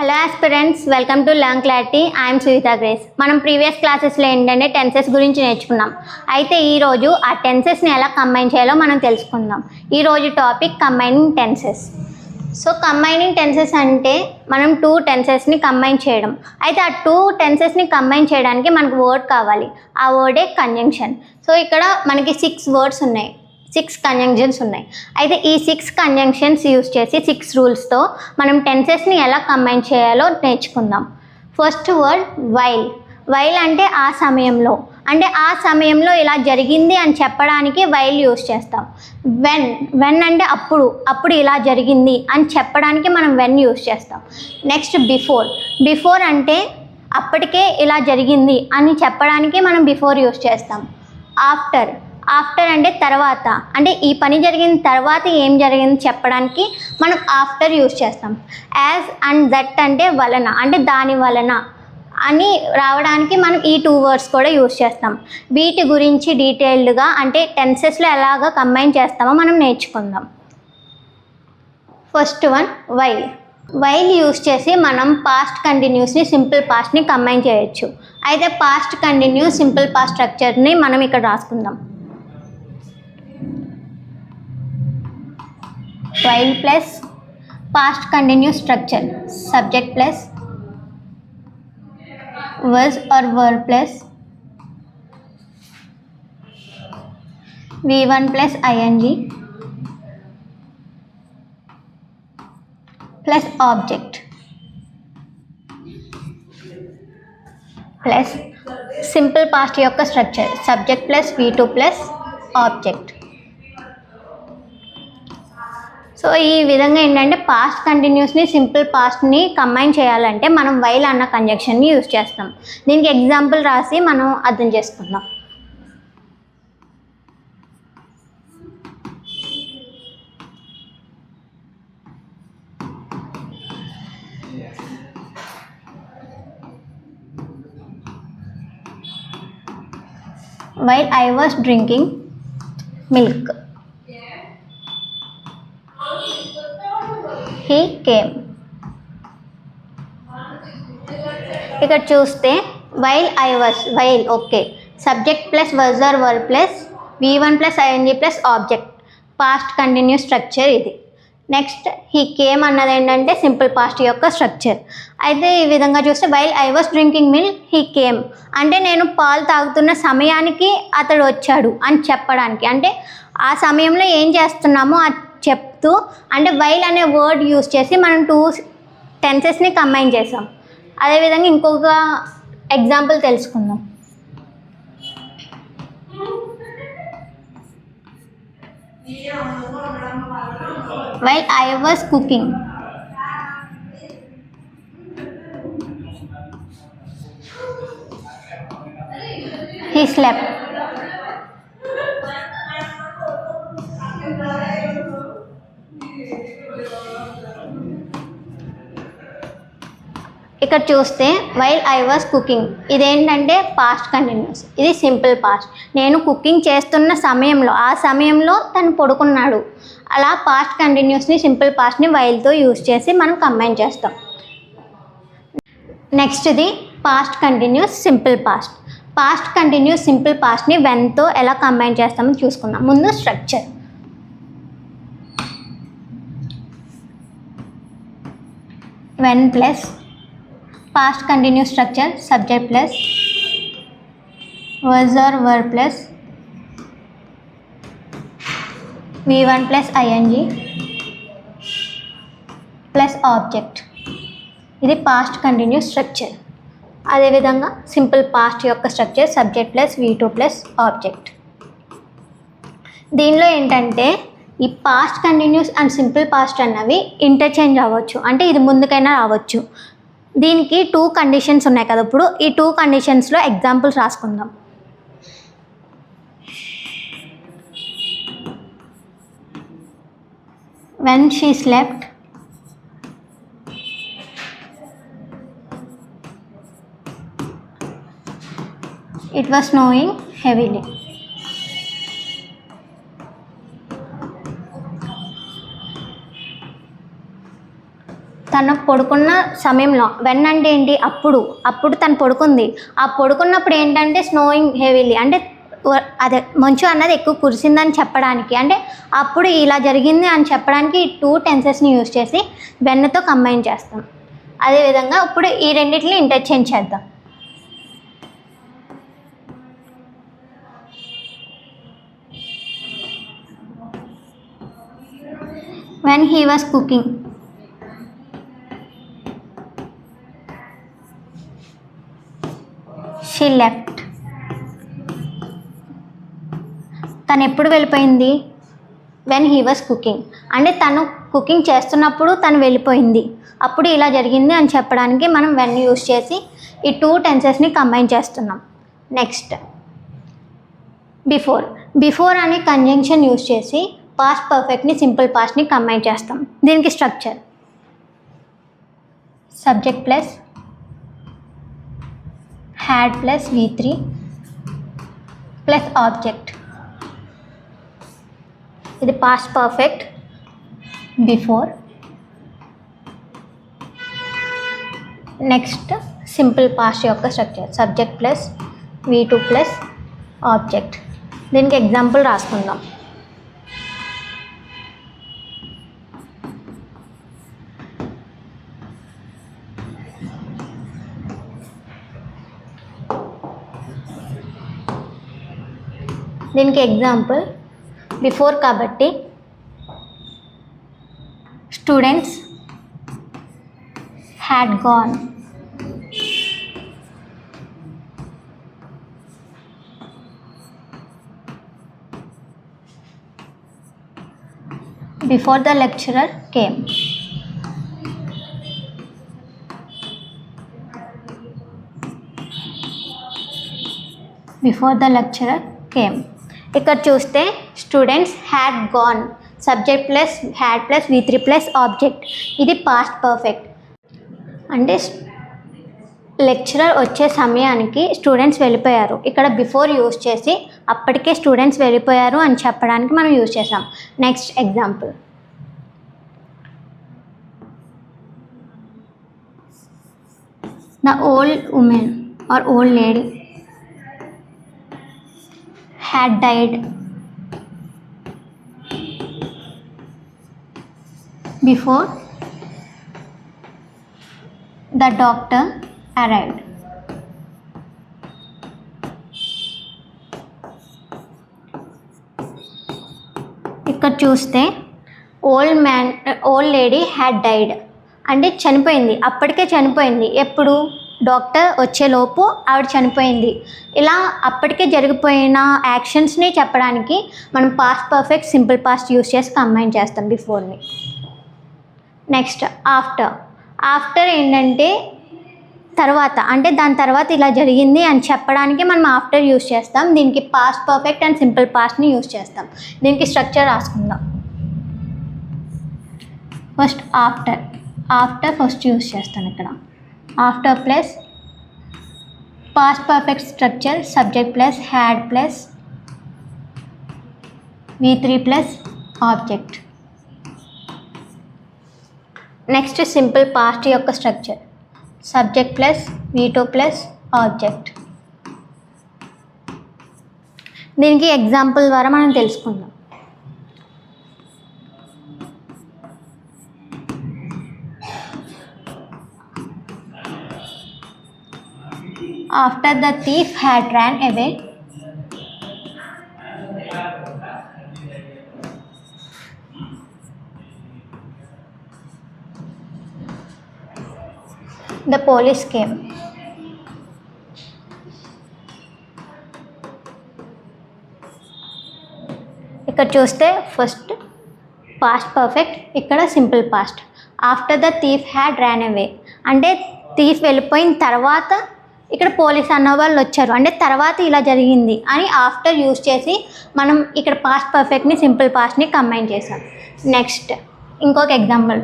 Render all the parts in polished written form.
Hello aspirants, welcome to learn clarity. I'm Suhita grace. మనం previous క్లాసెస్లో ఏంటంటే టెన్సెస్ గురించి నేర్చుకున్నాం. అయితే ఈరోజు ఆ టెన్సెస్ని ఎలా కంబైన్ చేయాలో మనం తెలుసుకుందాం. ఈరోజు topic combining tenses. So combining tenses అంటే మనం టూ టెన్సెస్ని కంబైన్ చేయడం. అయితే ఆ టూ టెన్సెస్ని కంబైన్ చేయడానికి మనకు వర్డ్ కావాలి. ఆ వర్డే కంజంక్షన్. సో ఇక్కడ మనకి 6 వర్డ్స్ ఉన్నాయి, 6 కంజంక్షన్స్ ఉన్నాయి. అయితే ఈ 6 కంజంక్షన్స్ యూజ్ చేసి 6 రూల్స్తో మనం టెన్సెస్ని ఎలా కంబైన్ చేయాలో నేర్చుకుందాం. First word while. వైల్ అంటే ఆ సమయంలో, అంటే ఆ సమయంలో ఇలా జరిగింది అని చెప్పడానికి వైల్ యూజ్ చేస్తాం. వెన్ అంటే అప్పుడు ఇలా జరిగింది అని చెప్పడానికి మనం వెన్ యూజ్ చేస్తాం. నెక్స్ట్ బిఫోర్ అంటే అప్పటికే ఇలా జరిగింది అని చెప్పడానికి మనం బిఫోర్ యూజ్ చేస్తాం. ఆఫ్టర్ అంటే తర్వాత, అంటే ఈ పని జరిగిన తర్వాత ఏం జరిగింది చెప్పడానికి మనం ఆఫ్టర్ యూజ్ చేస్తాం. యాజ్ అండ్ దట్ అంటే వలన, అంటే దాని వలన అని రావడానికి మనం ఈ 2 వర్డ్స్ కూడా యూజ్ చేస్తాం. వీటి గురించి డీటెయిల్డ్గా అంటే టెన్సెస్లో ఎలాగ కంబైన్ చేస్తామో మనం నేర్చుకుందాం. ఫస్ట్ వన్ వైల్ యూజ్ చేసి మనం పాస్ట్ కంటిన్యూస్ని సింపుల్ పాస్ట్ని కంబైన్ చేయొచ్చు. అయితే పాస్ట్ కంటిన్యూస్ సింపుల్ పాస్ట్ స్ట్రక్చర్ని మనం ఇక్కడ రాసుకుందాం. While plus past continuous structure subject plus was or were plus v1 plus ing plus object plus simple past యొక్క structure subject plus v2 plus object. So ఈ విధంగా ఏంటంటే పాస్ట్ కంటిన్యూస్ని simple పాస్ట్ని కంబైన్ చేయాలంటే మనం వైల్ అన్న కంజంక్షన్ని యూజ్ చేస్తాం. దీనికి ఎగ్జాంపుల్ రాసి మనం అర్థం చేసుకుందాం. While I was drinking milk, he came. ఇక్కడ చూస్తే while okay, subject plus was or were plus v1 plus ing plus object, past continuous structure ఇది. నెక్స్ట్ హీ కేమ్ అన్నది ఏంటంటే సింపుల్ పాస్ట్ యొక్క స్ట్రక్చర్. అయితే ఈ విధంగా చూస్తే while I was drinking milk he came అంటే నేను పాలు తాగుతున్న సమయానికి అతడు వచ్చాడు అని చెప్పడానికి, అంటే ఆ సమయంలో ఏం చేస్తున్నామో అది చెప్తూ, అంటే వైల్ అనే వర్డ్ యూజ్ చేసి మనం 2 టెన్సెస్ని కంబైన్ చేసాం. అదేవిధంగా ఇంకొక ఎగ్జాంపుల్ తెలుసుకుందాం. While I was cooking he slept. ఇక్కడ చూస్తే వైల్ ఐ వాస్ కుకింగ్ ఇదేంటంటే పాస్ట్ కంటిన్యూస్, ఇది సింపుల్ పాస్ట్. నేను కుకింగ్ చేస్తున్న సమయంలో, ఆ సమయంలో తను పడుకున్నాడు. అలా పాస్ట్ కంటిన్యూస్ని సింపుల్ పాస్ట్ని వైల్తో యూజ్ చేసి మనం కంబైన్ చేస్తాం. నెక్స్ట్ది past continuous simple past. Past continuous simple పాస్ట్ని వెన్తో ఎలా కంబైన్ చేస్తామో చూసుకుందాం. ముందు structure when plus past continuous structure subject plus was or were plus v1 plus ing plus object, ఇది పాస్ట్ కంటిన్యూస్ స్ట్రక్చర్. అదేవిధంగా సింపుల్ పాస్ట్ యొక్క structure subject plus v2 plus object. దీనిలో ఏంటంటే ఈ past continuous and simple past అన్నవి interchange అవ్వచ్చు, అంటే ఇది ముందుకైనా రావచ్చు. దీనికి 2 కండిషన్స్ ఉన్నాయి కదా. ఇప్పుడు ఈ 2 కండిషన్స్లో ఎగ్జాంపుల్స్ రాసుకుందాం. When she slept, it was snowing heavily. తను పడుకున్న సమయంలో, వెన్ అంటే ఏంటి, అప్పుడు తను పడుకుంది. ఆ పడుకున్నప్పుడు ఏంటంటే స్నోయింగ్ హెవీలీ, అంటే అదే మంచు అన్నది ఎక్కువ కురిసిందని చెప్పడానికి, అంటే అప్పుడు ఇలా జరిగింది అని చెప్పడానికి ఈ 2 టెన్సెస్ని యూజ్ చేసి వెన్తో కంబైన్ చేస్తాం. అదేవిధంగా ఇప్పుడు ఈ రెండింటిని ఇంటర్చేంజ్ చేద్దాం. When he was cooking, she left. తను ఎప్పుడు వెళ్ళిపోయింది? వెన్ హీ వాస్ కుకింగ్, అంటే తను కుకింగ్ చేస్తున్నప్పుడు తను వెళ్ళిపోయింది. అప్పుడు ఇలా జరిగింది అని చెప్పడానికి మనం వెన్ యూజ్ చేసి ఈ 2 టెన్సెస్ని కంబైన్ చేస్తున్నాం. నెక్స్ట్ బిఫోర్ అనే కంజంక్షన్ యూజ్ చేసి పాస్ట్ పర్ఫెక్ట్ని సింపుల్ పాస్ట్ని కంబైన్ చేస్తాం. దీనికి structure subject plus had plus V3 plus object. ఇది past perfect before. Next simple past యొక్క structure subject plus V2 plus object. దీనికి ఎగ్జాంపుల్ రాసుకుందాం. దీనికి ఎగ్జాంపుల్ బిఫోర్ కాబట్టి students had gone. Before the lecturer came. Before the lecturer came. ఇక్కడ చూస్తే students had gone, subject plus had plus V3 plus object. ఇది past perfect, అంటే lecturer వచ్చే సమయానికి స్టూడెంట్స్ వెళ్ళిపోయారు. ఇక్కడ బిఫోర్ యూజ్ చేసి అప్పటికే స్టూడెంట్స్ వెళ్ళిపోయారు అని చెప్పడానికి మనం యూజ్ చేసాం. Next example the old women or old lady had died before the doctor arrived. ఇక్కడ చూస్తే ఓల్డ్ లేడీ హ్యాడ్ డైడ్, అంటే చనిపోయింది, అప్పటికే చనిపోయింది. ఎప్పుడు? డాక్టర్ వచ్చేలోపు ఆవిడ చనిపోయింది. ఇలా అప్పటికే జరిగిపోయిన యాక్షన్స్ని చెప్పడానికి మనం past perfect simple past use చేసి కంబైన్ చేస్తాం బిఫోర్ని. నెక్స్ట్ ఆఫ్టర్ ఏంటంటే తర్వాత, అంటే దాని తర్వాత ఇలా జరిగింది అని చెప్పడానికి మనం ఆఫ్టర్ యూజ్ చేస్తాం. దీనికి పాస్ట్ పర్ఫెక్ట్ అండ్ సింపుల్ పాస్ట్ని యూజ్ చేస్తాం. దీనికి స్ట్రక్చర్ రాసుకుందాం. ఫస్ట్ ఆఫ్టర్ ఫస్ట్ యూజ్ చేస్తాను. ఇక్కడ after plus past perfect structure subject plus had plus V3 plus object. Next simple past యొక్క structure subject plus V2 plus object. దీనికి example ద్వారా మనం తెలుసుకుందాం. After the thief had ran away, the police came. ఇక్కడ చూస్తే first past perfect, ఇక్కడ simple past. After the thief had Ryan అవే, అంటే thief వెళ్ళిపోయిన తర్వాత ఇక్కడ పోలీస్ అన్న వాళ్ళు వచ్చారు, అంటే తర్వాత ఇలా జరిగింది అని ఆఫ్టర్ యూజ్ చేసి మనం ఇక్కడ పాస్ట్ పర్ఫెక్ట్ని సింపుల్ పాస్ట్ని కంబైన్ చేసాం. నెక్స్ట్ ఇంకొక example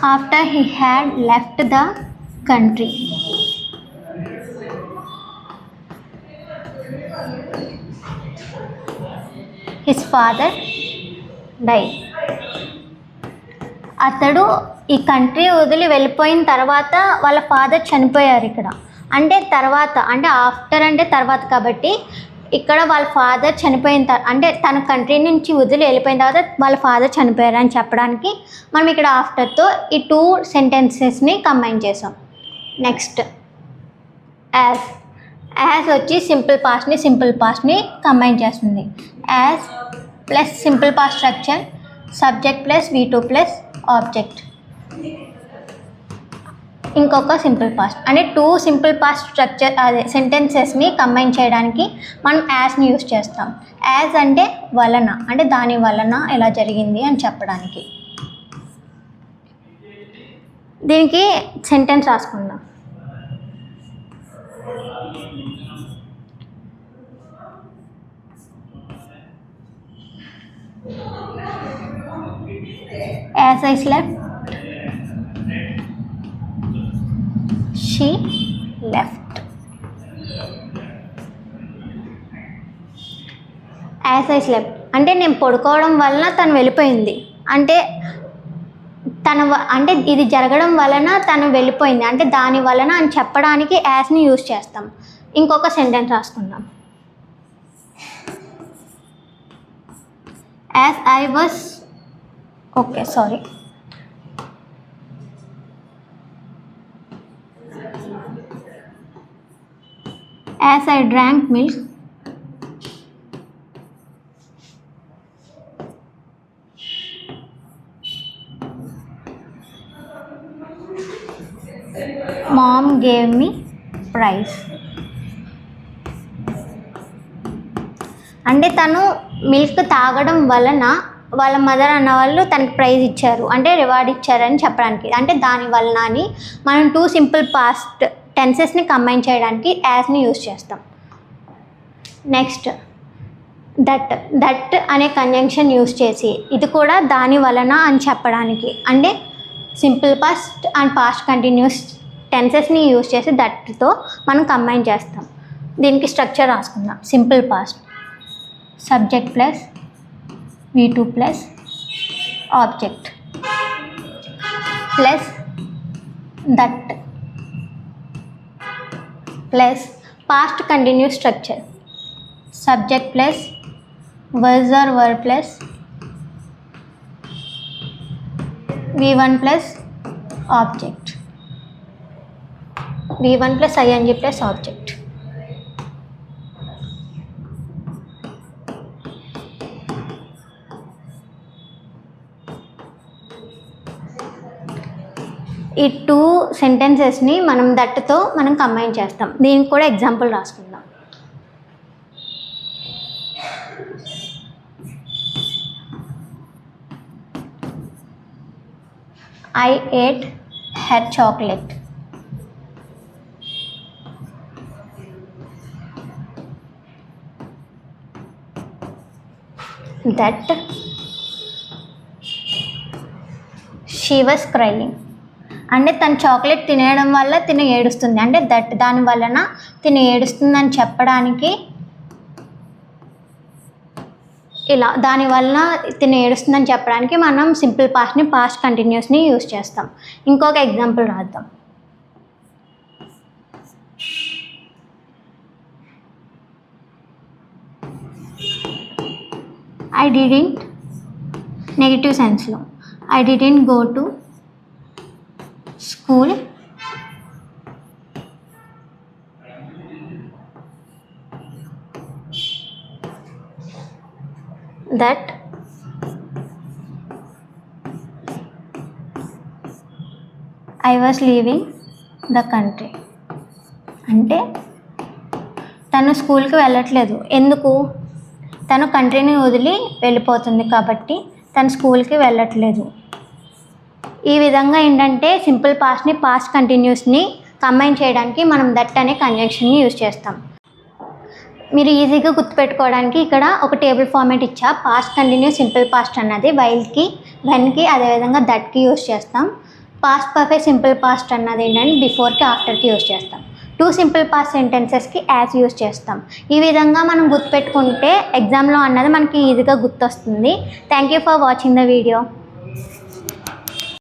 after he had left the country. His father died. అతడు ఈ కంట్రీ వదిలి వెళ్ళిపోయిన తర్వాత వాళ్ళ ఫాదర్ చనిపోయారు. ఇక్కడ అంటే తర్వాత, అంటే ఆఫ్టర్ అంటే తర్వాత కాబట్టి ఇక్కడ వాళ్ళ ఫాదర్ చనిపోయిన అంటే తన కంట్రీ నుంచి వదిలి వెళ్ళిపోయిన తర్వాత వాళ్ళ ఫాదర్ చనిపోయారు అని చెప్పడానికి మనం ఇక్కడ ఆఫ్టర్తో ఈ 2 సెంటెన్సెస్ని కంబైన్ చేసాం. నెక్స్ట్ యాజ్ వచ్చి సింపుల్ పాస్ట్ని కంబైన్ చేస్తుంది. As plus simple past structure, subject plus V2 plus object. ఇంకొక సింపుల్ పాస్ట్ అంటే 2 సింపుల్ పాస్ట్ స్ట్రక్చర్ అదే సెంటెన్సెస్ని కంబైన్ చేయడానికి మనం యాజ్ని యూస్ చేస్తాం. యాజ్ అంటే వలన, అంటే దాని వలన ఎలా జరిగింది అని చెప్పడానికి. దీనికి sentence రాసుకుందాం. As I slept, she left. As I slept అంటే నేను పడుకోవడం వలన తను వెళ్ళిపోయింది, అంటే అంటే ఇది జరగడం వలన తను వెళ్ళిపోయింది, అంటే దాని వలన అని చెప్పడానికి యాజ్ని యూజ్ చేస్తాం. ఇంకొక సెంటెన్స్ రాసుకుందాం. As I was As I drank milk, mom gave me prize. అంటే తను మిల్క్ తాగడం వలన వాళ్ళ మదర్ అన్నవాళ్ళు తనకి ప్రైజ్ ఇచ్చారు, అంటే రివార్డ్ ఇచ్చారని చెప్పడానికి, అంటే దాని వలన అని మనం 2 సింపుల్ పాస్ట్ టెన్సెస్ని కంబైన్ చేయడానికి యాజ్ని యూజ్ చేస్తాం. నెక్స్ట్ దట్ అనే కంజంక్షన్ యూజ్ చేసి ఇది కూడా దాని వలన అని చెప్పడానికి, అంటే simple past and past continuous టెన్సెస్ని యూజ్ చేసి దట్తో మనం కంబైన్ చేస్తాం. దీనికి స్ట్రక్చర్ రాసుకుందాం. Simple past subject plus V2 plus object plus that plus past continuous structure subject plus was or verb plus V1 plus object, V1 plus ing plus object. ఈ 2 సెంటెన్సెస్ని మనం దట్తో మనం కంబైన్ చేస్తాం. దీనికి కూడా example రాసుకుందాం. I ate her chocolate. That she was crying. అంటే తను chocolate తినేయడం వల్ల తిను ఏడుస్తుంది, అంటే దాని వలన తిను ఏడుస్తుందని చెప్పడానికి ఇలా దాని వలన తిను ఏడుస్తుందని చెప్పడానికి మనం సింపుల్ పాస్ట్ని పాస్ట్ కంటిన్యూస్ని యూజ్ చేస్తాం. ఇంకొక ఎగ్జాంపుల్ రాద్దాం. ఐ డిడెంట్ నెగిటివ్ సెన్స్లో I didn't go to school that I was leaving the country. అంటే తను స్కూల్కి వెళ్ళట్లేదు, ఎందుకు? తను కంట్రీని వదిలి వెళ్ళిపోతుంది కాబట్టి తను స్కూల్కి వెళ్ళట్లేదు. ఈ విధంగా ఏంటంటే సింపుల్ పాస్ట్ని పాస్ట్ కంటిన్యూస్ని కంబైన్ చేయడానికి మనం దట్ అనే కంజంక్షన్ని యూజ్ చేస్తాం. మీరు ఈజీగా గుర్తుపెట్టుకోవడానికి ఇక్కడ ఒక టేబుల్ ఫార్మేట్ ఇచ్చా. పాస్ట్ కంటిన్యూస్ సింపుల్ పాస్ట్ అన్నది వైల్కి, వెన్కి, అదేవిధంగా దట్కి యూజ్ చేస్తాం. పాస్ట్ పర్ఫెక్ట్ సింపుల్ పాస్ట్ అన్నది ఏంటంటే బిఫోర్కి ఆఫ్టర్కి యూజ్ చేస్తాం. 2 సింపుల్ పాస్ట్ సెంటెన్సెస్కి యాజ్ యూజ్ చేస్తాం. ఈ విధంగా మనం గుర్తుపెట్టుకుంటే ఎగ్జామ్లో అన్నది మనకి ఈజీగా గుర్తొస్తుంది. Thank you for watching the video.